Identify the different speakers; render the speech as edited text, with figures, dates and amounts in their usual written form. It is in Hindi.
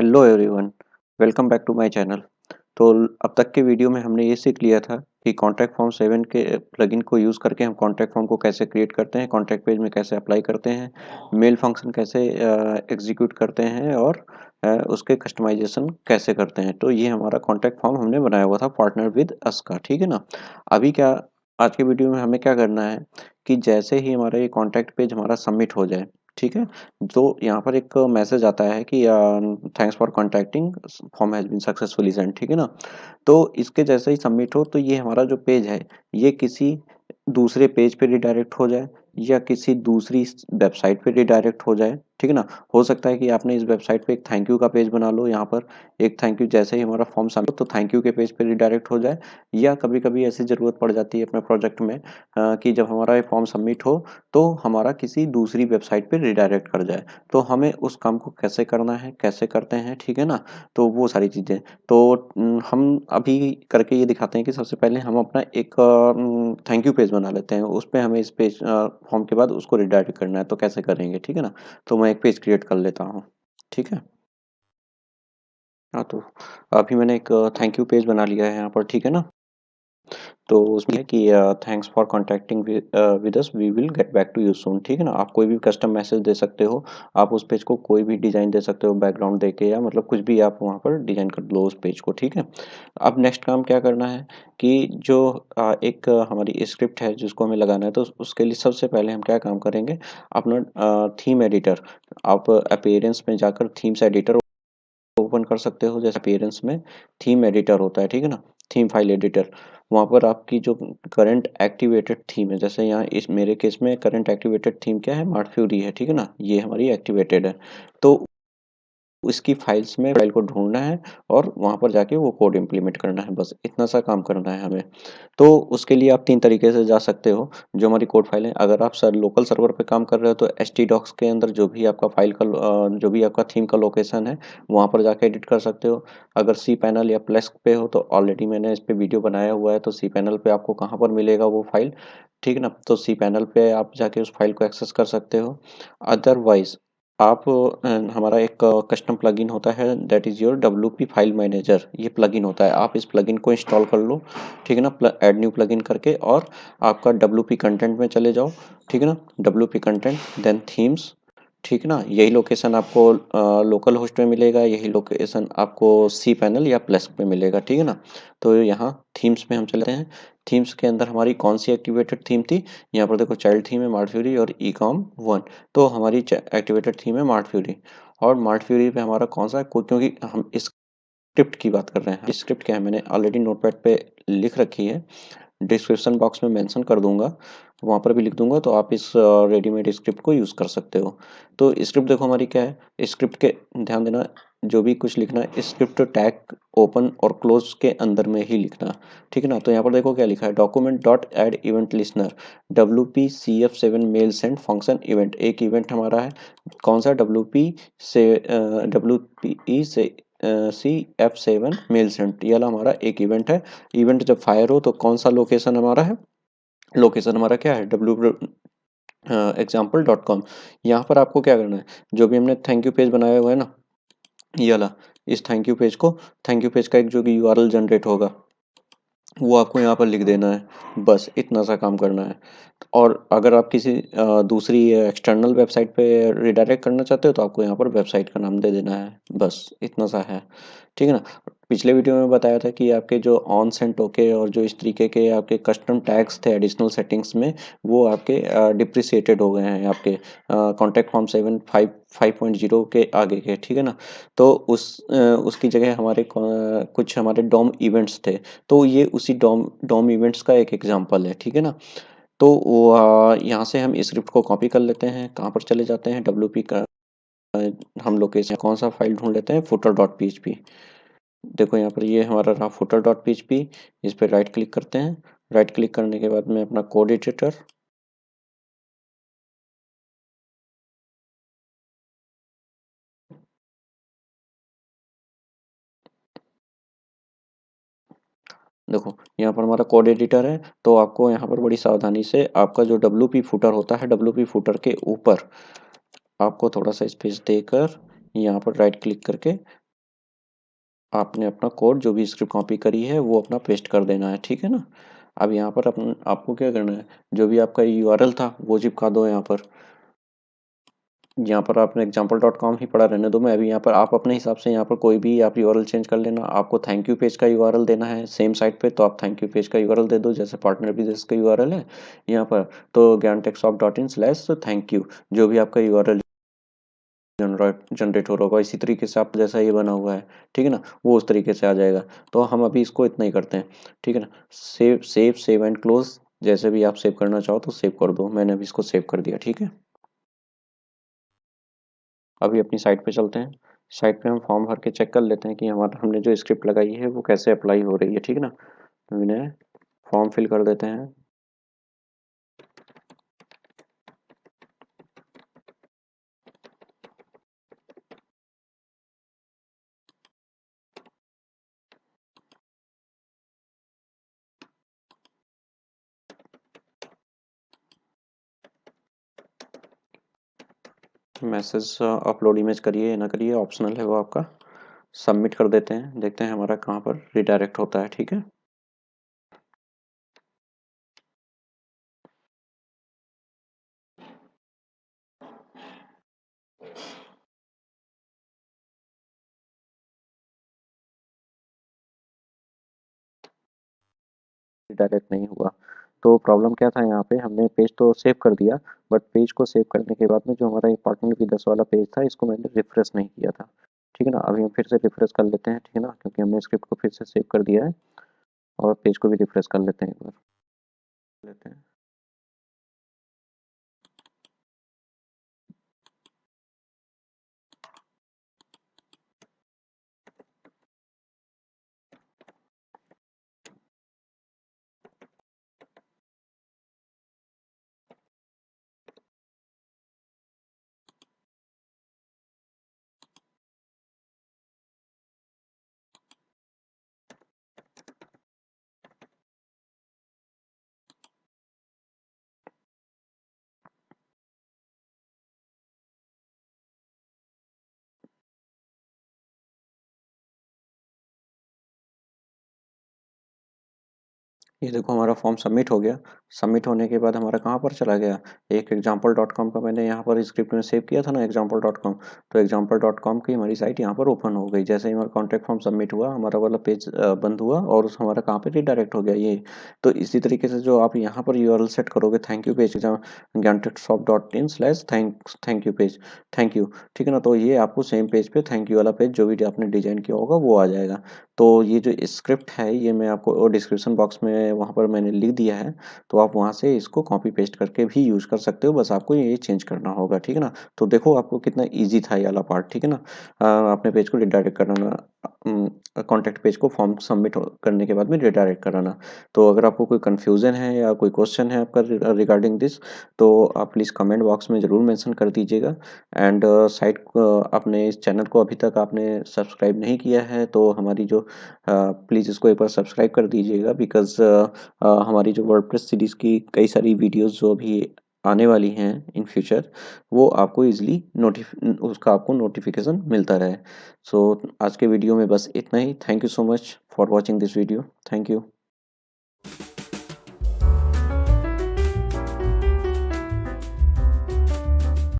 Speaker 1: Hello everyone, welcome back to my channel. तो अब तक के वीडियो में हमने ये सीख लिया था कि कॉन्टैक्ट फॉर्म 7 के प्लगइन को यूज़ करके हम कॉन्टैक्ट फॉर्म को कैसे क्रिएट करते हैं, कॉन्टैक्ट पेज में कैसे अप्लाई करते हैं, मेल फंक्शन कैसे एग्जीक्यूट करते हैं और उसके कस्टमाइजेशन कैसे करते हैं। तो ये हमारा कॉन्टैक्ट फॉर्म हमने बनाया हुआ था पार्टनर विद अस का, ठीक है ना। अभी क्या आज के वीडियो में हमें क्या करना है कि जैसे ही हमारा ये कॉन्टैक्ट पेज हमारा सबमिट हो जाए, ठीक है, तो यहाँ पर एक मैसेज आता है कि thanks for contacting, form has been successfully send, ठीक है ना। तो इसके जैसे ही सबमिट हो तो ये हमारा जो पेज है ये किसी दूसरे पेज पे रिडायरेक्ट हो जाए या किसी दूसरी वेबसाइट पे रिडायरेक्ट हो जाए, ठीक है ना। हो सकता है कि आपने इस वेबसाइट पे एक थैंक यू का पेज बना लो, यहाँ पर एक थैंक यू जैसे ही हमारा फॉर्म सबमिट तो थैंक यू के पेज पे रिडायरेक्ट हो जाए, या कभी कभी ऐसी ज़रूरत पड़ जाती है अपने प्रोजेक्ट में कि जब हमारा ये फॉर्म सबमिट हो तो हमारा किसी दूसरी वेबसाइट पे रिडायरेक्ट कर जाए। तो हमें उस काम को कैसे करना है, कैसे करते हैं, ठीक है ना। तो वो सारी चीज़ें तो हम अभी करके ये दिखाते हैं कि सबसे पहले हम अपना एक थैंक यू पेज बना लेते हैं। उस पे हमें इस पेज फॉर्म के बाद उसको रिडायरेक्ट करना है, तो कैसे करेंगे, ठीक है ना। तो मैं एक पेज क्रिएट कर लेता हूँ, ठीक है। हाँ, तो अभी मैंने एक थैंक यू पेज बना लिया है यहाँ पर, ठीक है ना। तो उसमें है कि thanks for contacting with us, we will get back to you soon, ठीक है ना। आप कोई भी कस्टम मैसेज दे सकते हो, आप उस पेज को कोई भी डिज़ाइन दे सकते हो बैकग्राउंड दे के, या मतलब कुछ भी आप वहाँ पर डिज़ाइन कर लो उस पेज को, ठीक है। अब नेक्स्ट काम क्या करना है कि जो एक हमारी स्क्रिप्ट है जिसको हमें लगाना है, तो उसके लिए सबसे पहले हम क्या काम करेंगे, अपना थीम एडिटर, आप अपीयरेंस में जाकर थीम्स एडिटर ओपन कर सकते हो। जैसे अपीयरेंस में थीम एडिटर होता है, ठीक है ना, थीम फाइल एडिटर। वहाँ पर आपकी जो करंट एक्टिवेटेड थीम है, जैसे यहाँ इस मेरे केस में करंट एक्टिवेटेड थीम क्या है, मार्ट फ्यूरी है, ठीक है ना, ये हमारी एक्टिवेटेड है। तो उसकी फाइल्स में फाइल को ढूँढना है और वहाँ पर जाके वो कोड इम्प्लीमेंट करना है, बस इतना सा काम करना है हमें। तो उसके लिए आप 3 तरीके से जा सकते हो, जो हमारी कोड फाइल है। अगर आप लोकल सर्वर पे काम कर रहे हो तो htdocs के अंदर जो भी आपका जो भी आपका थीम का लोकेशन है, वहाँ पर जाके एडिट कर सकते हो। अगर cpanel या plesk पे हो तो ऑलरेडी मैंने इस पे वीडियो बनाया हुआ है, तो cpanel पे आपको कहाँ पर मिलेगा वो फाइल, ठीक है ना। तो cpanel पे आप जाके उस फाइल को एक्सेस कर सकते हो। अदरवाइज़ आप हमारा एक कस्टम प्लगइन होता है, that is your WP file manager, ये प्लगइन होता है। आप इस प्लगइन को इंस्टॉल कर लो, ठीक है ना, ऐड न्यू प्लगइन करके, और आपका डब्ल्यूपी कंटेंट में चले जाओ, ठीक है ना। डब्ल्यूपी कंटेंट देन थीम्स, ठीक है ना। यही लोकेशन आपको लोकल होस्ट में मिलेगा, यही लोकेशन आपको cpanel या प्लेस्क पे मिलेगा, ठीक है ना। तो यहाँ थीम्स में हम चलते हैं। थीम्स के अंदर हमारी कौन सी एक्टिवेटेड थीम थी, यहाँ पर देखो चाइल्ड थीम है मार्ट फ्यूरी और ecom 1। तो हमारी एक्टिवेटेड थीम है मार्ट फ्यूरी, और मार्ट फ्यूरी पे हमारा कौन सा है क्योंकि हम इस स्क्रिप्ट की बात कर रहे हैं। स्क्रिप्ट क्या है मैंने ऑलरेडी नोटपैड पे लिख रखी है, डिस्क्रिप्शन बॉक्स में मेंशन कर दूंगा, वहाँ पर भी लिख दूंगा, तो आप इस रेडीमेड स्क्रिप्ट को यूज़ कर सकते हो। तो स्क्रिप्ट देखो हमारी क्या है, स्क्रिप्ट के ध्यान देना, जो भी कुछ लिखना है स्क्रिप्ट टैग ओपन और क्लोज के अंदर में ही लिखना, ठीक है ना। तो यहाँ पर देखो क्या लिखा है, document dot add event listener WP-CF7 mail send function event. एक इवेंट हमारा है, कौन सा, WP से CF7 मेल सेंड, ये वाला हमारा एक इवेंट है। इवेंट जब फायर हो तो कौन सा लोकेशन हमारा है, लोकेशन हमारा क्या है, example.com। यहाँ पर आपको क्या करना है, जो भी हमने थैंक यू पेज बनाया हुआ है ना, ये वाला, इस थैंक यू पेज को, थैंक यू पेज का एक जो कि URL जनरेट होगा वो आपको यहाँ पर लिख देना है, बस इतना सा काम करना है। और अगर आप किसी दूसरी एक्सटर्नल वेबसाइट पे रिडायरेक्ट करना चाहते हो तो आपको यहाँ पर वेबसाइट का नाम दे देना है, बस इतना सा है, ठीक है ना। पिछले वीडियो में बताया था कि आपके जो ऑन सेंट ओके और जो इस तरीके के आपके कस्टम टैग्स थे एडिशनल सेटिंग्स में, वो आपके डिप्रिसिएटेड हो गए हैं आपके कॉन्टैक्ट फॉर्म 5.0 के आगे के, ठीक है ना। तो उसकी जगह हमारे कुछ हमारे डोम इवेंट्स थे, तो ये उसी डोम डोम इवेंट्स का एक एग्जांपल है, ठीक है ना। तो वो यहाँ से हम स्क्रिप्ट को कॉपी कर लेते हैं, कहाँ पर चले जाते हैं, डब्ल्यूपी का हम लोकेशन कौन सा फाइल ढूंढ लेते हैं, फुटर डॉट पी। देखो यहाँ पर ये हमारा रहा फुटर डॉट पी, इस पर राइट क्लिक करते हैं। राइट क्लिक करने के बाद में अपना कोड एडिटर, देखो यहाँ पर हमारा कोड एडिटर है, तो आपको यहाँ पर बड़ी सावधानी से आपका जो डब्ल्यूपी फुटर होता है, डब्ल्यूपी फुटर के ऊपर आपको थोड़ा सा स्पेस देकर यहाँ पर राइट क्लिक करके आपने अपना कोड जो भी स्क्रिप्ट कॉपी करी है वो अपना पेस्ट कर देना है, ठीक है ना? अब यहाँ पर आपको क्या करना है, जो भी आपका यूआरएल था वो चिपका दो यहाँ पर। यहाँ पर आपने example.com ही पड़ा रहने दो, मैं अभी यहाँ पर आप अपने हिसाब से यहाँ पर कोई भी आप यूआरएल चेंज कर लेना। आपको थैंक यू पेज का यूआरएल देना है सेम साइट पे, तो आप थैंक यू पेज का यूआरएल दे दो, जैसे पार्टनर बिजनेस का यूआरएल है यहाँ पर, तो ज्ञानटेकशॉप.in/thank यू जो भी आपका यूआरएल जनरेट हो रहा होगा, इसी तरीके से आप जैसा ये बना हुआ है, ठीक है ना? वो उस तरीके से आ जाएगा। तो हम अभी इसको इतना ही करते हैं, ठीक है ना? सेव एंड क्लोज, जैसे भी आप सेव करना चाहो तो सेव कर दो। मैंने अभी इसको सेव कर दिया, ठीक है? अभी अपनी साइट पे चलते हैं। साइट पे हम फॉर्म भर के चेक कर लेते हैं कि हमारा हमने जो स्क्रिप्ट लगाई है वो कैसे अप्लाई हो रही है, ठीक है ना? तो इन्हें फॉर्म फिल कर देते हैं। मैसेज अपलोड इमेज करिए या ना करिए, ऑप्शनल है वो आपका। सबमिट कर देते हैं, देखते हैं हमारा कहाँ पर रिडायरेक्ट होता है, ठीक है? रिडायरेक्ट नहीं हुआ। तो प्रॉब्लम क्या था यहाँ पे, हमने पेज तो सेव कर दिया, बट पेज को सेव करने के बाद में जो हमारा पार्टनर की 10 वाला पेज था, इसको मैंने रिफ्रेश नहीं किया था, ठीक है ना? अभी हम फिर से रिफ्रेश कर लेते हैं, ठीक है ना? क्योंकि हमने स्क्रिप्ट को फिर से सेव कर दिया है, और पेज को भी रिफ्रेश कर लेते हैं एक बार। लेते हैं। ये देखो हमारा फॉर्म सबमिट हो गया। सबमिट होने के बाद हमारा कहाँ पर चला गया, एक एग्जाम्पल डॉट कॉम का मैंने यहाँ पर स्क्रिप्ट में सेव किया था ना, एग्जाम्पल डॉट कॉम। तो एग्जाम्पल डॉट कॉम की हमारी साइट यहाँ पर ओपन हो गई। जैसे ही हमारा कॉन्टैक्ट फॉर्म सबमिट हुआ, हमारा वाला पेज बंद हुआ, और हमारा कहाँ पे रिडायरेक्ट हो गया ये। तो इसी तरीके से जो आप यहाँ पर यूआरएल सेट करोगे, थैंक यू पेज, ज्ञानटेकशॉप.in/थैंक यू पेज, थैंक यू, ठीक है ना? तो ये आपको सेम पेज पे थैंक यू वाला पेज जो भी आपने डिजाइन किया होगा वो आ जाएगा। तो ये जो स्क्रिप्ट है ये मैं आपको डिस्क्रिप्शन बॉक्स में वहाँ पर मैंने लिख दिया है, तो आप वहाँ से इसको कॉपी पेस्ट करके भी यूज़ कर सकते हो, बस आपको ये चेंज करना होगा, ठीक है ना? तो देखो आपको कितना ईज़ी था ये वाला पार्ट, ठीक है ना? अपने पेज को रिडायरेक्ट कराना, कॉन्टैक्ट पेज को फॉर्म सबमिट करने के बाद में रिडायरेक्ट कराना। तो अगर आपको कोई कन्फ्यूज़न है या कोई क्वेश्चन है आपका रिगार्डिंग दिस, तो आप प्लीज़ कमेंट बॉक्स में ज़रूर मेंशन कर दीजिएगा। एंड साइट अपने इस चैनल को अभी तक आपने सब्सक्राइब नहीं किया है, तो हमारी जो प्लीज़ इसको एक बार सब्सक्राइब कर दीजिएगा, बिकॉज़ हमारी जो वर्डप्रेस सीरीज़ की कई सारी वीडियोज़ जो अभी आने वाली हैं इन फ्यूचर, वो आपको ईज़िली उसका आपको नोटिफ़िकेशन मिलता रहे। सो आज के वीडियो में बस इतना ही। Thank you so much for watching this video. Thank you.